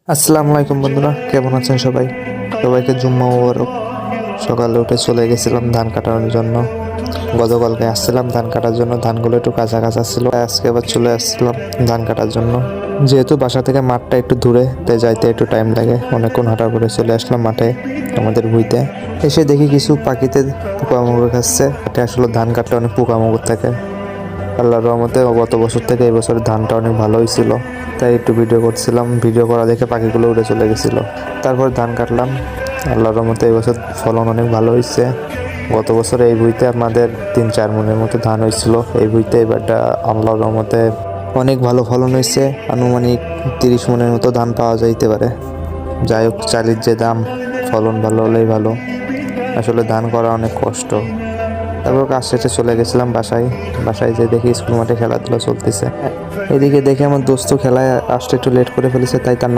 আসসালামু আলাইকুম বন্ধুরা, কেমন আছেন সবাই? সবাইকে জুম্মা মোবারক। সকালে উঠে চলে গেছিলাম ধান কাটানোর জন্য। গতকালকে আসছিলাম ধান কাটার জন্য, ধানগুলো একটু কাঁচা কাঁচা ছিল। আজকে আবার চলে আসছিলাম ধান কাটার জন্য। যেহেতু বাসা থেকে মাঠটা একটু দূরে, তাই যাইতে একটু টাইম লাগে। অনেকক্ষণ হাঁটার পরে চলে আসলাম মাঠে, আমাদের ভুঁইতে। এসে দেখি কিছু পাখিতে পোকামাকড় খাচ্ছে। এটা আসলে ধান কাটলে অনেক পোকামাকড় থাকে। আল্লাহর রহমতে গত বছর থেকে এই বছর ধানটা অনেক ভালো হয়েছিল, তাই একটু ভিডিও করছিলাম। ভিডিও করা দেখে পাখিগুলো উড়ে চলে গেছিলো। তারপর ধান কাটলাম। আল্লাহর রহমতে এই বছর ফলন অনেক ভালো হয়েছে। গত বছর এই ভুঁইতে আমাদের 3-4 মনের মতো ধান হয়েছিল। এই ভুঁইতে এবারটা আল্লাহর রহমতে অনেক ভালো ফলন হয়েছে। আনুমানিক 30 মনের মতো ধান পাওয়া যাইতে পারে। যাই হোক, চালির যে দাম, ফলন ভালো হলেই ভালো। আসলে ধান করা অনেক কষ্ট। তারপর কাজ শেষে চলে গেছিলাম বাসায় যেয়ে দেখি স্কুল মাঠে খেলাধুলা চলতেছে। এদিকে দেখে আমার দোস্ত খেলায় আসতে একটু লেট করে ফেলেছে, তাই তার